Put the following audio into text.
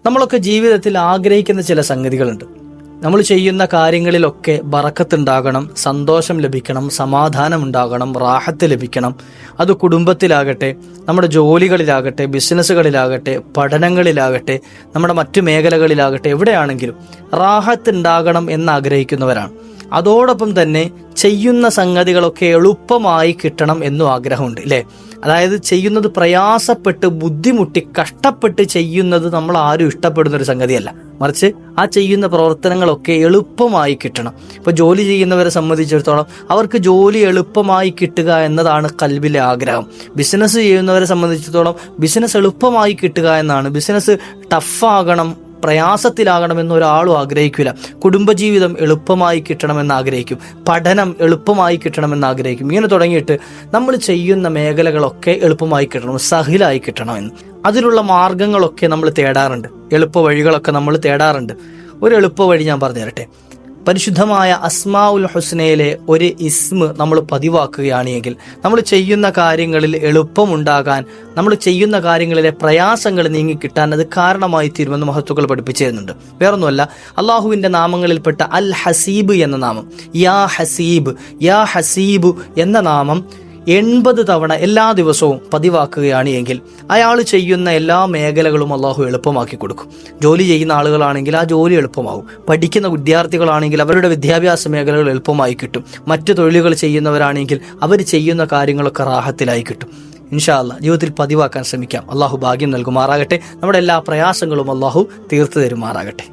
നമ്മളൊക്കെ ജീവിതത്തിൽ ആഗ്രഹിക്കുന്ന ചില സംഗതികളുണ്ട്. നമ്മൾ ചെയ്യുന്ന കാര്യങ്ങളിലൊക്കെ ബറക്കത്തുണ്ടാകണം, സന്തോഷം ലഭിക്കണം, സമാധാനം ഉണ്ടാകണം, റാഹത്ത് ലഭിക്കണം. അത് കുടുംബത്തിലാകട്ടെ, നമ്മുടെ ജോലികളിലാകട്ടെ, ബിസിനസ്സുകളിലാകട്ടെ, പഠനങ്ങളിലാകട്ടെ, നമ്മുടെ മറ്റു മേഖലകളിലാകട്ടെ, എവിടെയാണെങ്കിലും റാഹത്ത് ഉണ്ടാകണം എന്നാഗ്രഹിക്കുന്നവരാണ്. അതോടൊപ്പം തന്നെ ചെയ്യുന്ന സംഗതികളൊക്കെ എളുപ്പമായി കിട്ടണം എന്നും ആഗ്രഹമുണ്ട്, അല്ലേ? അതായത് ചെയ്യുന്നത് പ്രയാസപ്പെട്ട് ബുദ്ധിമുട്ടി കഷ്ടപ്പെട്ട് ചെയ്യുന്നത് നമ്മൾ ആരും ഇഷ്ടപ്പെടുന്ന ഒരു സംഗതിയല്ല. മറിച്ച് ആ ചെയ്യുന്ന പ്രവർത്തനങ്ങളൊക്കെ എളുപ്പമായി കിട്ടണം. ഇപ്പൊ ജോലി ചെയ്യുന്നവരെ സംബന്ധിച്ചിടത്തോളം അവർക്ക് ജോലി എളുപ്പമായി കിട്ടുക എന്നതാണ് കൽബിലെ ആഗ്രഹം. ബിസിനസ് ചെയ്യുന്നവരെ സംബന്ധിച്ചിടത്തോളം ബിസിനസ് എളുപ്പമായി കിട്ടുക എന്നാണ്. ബിസിനസ് ടഫാകണം, പ്രയാസത്തിലാകണമെന്ന് ഒരാളും ആഗ്രഹിക്കില്ല. കുടുംബജീവിതം എളുപ്പമായി കിട്ടണമെന്ന് ആഗ്രഹിക്കും, പഠനം എളുപ്പമായി കിട്ടണമെന്ന് ആഗ്രഹിക്കും. ഇങ്ങനെ തുടങ്ങിയിട്ട് നമ്മൾ ചെയ്യുന്ന മേഖലകളൊക്കെ എളുപ്പമായി കിട്ടണം, സഹിലായി കിട്ടണമെന്ന്. അതിനുള്ള മാർഗങ്ങളൊക്കെ നമ്മൾ തേടാറുണ്ട്, എളുപ്പ വഴികളൊക്കെ നമ്മൾ തേടാറുണ്ട്. ഒരു എളുപ്പ വഴി ഞാൻ പറഞ്ഞു തരട്ടെ. പരിശുദ്ധമായ അസ്മാഉൽ ഹുസ്നയിലെ ഒരു ഇസ്മ നമ്മൾ പതിവാക്കുകയാണെങ്കിൽ നമ്മൾ ചെയ്യുന്ന കാര്യങ്ങളിൽ എളുപ്പമുണ്ടാകാൻ, നമ്മൾ ചെയ്യുന്ന കാര്യങ്ങളിലെ പ്രയാസങ്ങൾ നീങ്ങിക്കിട്ടാൻ അത് കാരണമായി തീരുമെന്ന് മഹത്തുക്കൾ പഠിപ്പിച്ചു തരുന്നുണ്ട്. വേറൊന്നുമല്ല, അള്ളാഹുവിൻ്റെ നാമങ്ങളിൽപ്പെട്ട അൽ ഹസീബ് എന്ന നാമം, യാ ഹസീബ്, യാ ഹസീബ് എന്ന നാമം 80 തവണ എല്ലാ ദിവസവും പതിവാക്കുകയാണ് എങ്കിൽ അയാൾ ചെയ്യുന്ന എല്ലാ മേഖലകളും അള്ളാഹു എളുപ്പമാക്കി കൊടുക്കും. ജോലി ചെയ്യുന്ന ആളുകളാണെങ്കിൽ ആ ജോലി എളുപ്പമാകും. പഠിക്കുന്ന വിദ്യാർത്ഥികളാണെങ്കിൽ അവരുടെ വിദ്യാഭ്യാസ മേഖലകൾ എളുപ്പമായി കിട്ടും. മറ്റ് തൊഴിലുകൾ ചെയ്യുന്നവരാണെങ്കിൽ അവർ ചെയ്യുന്ന കാര്യങ്ങളൊക്കെ റാഹത്തിലായി കിട്ടും. ഇൻഷാ അല്ലാഹ് ജീവിതത്തിൽ പതിവാക്കാൻ ശ്രമിക്കാം. അള്ളാഹു ഭാഗ്യം നൽകുമാറാകട്ടെ. നമ്മുടെ എല്ലാ പ്രയാസങ്ങളും അള്ളാഹു തീർത്തു തരുമാറാകട്ടെ.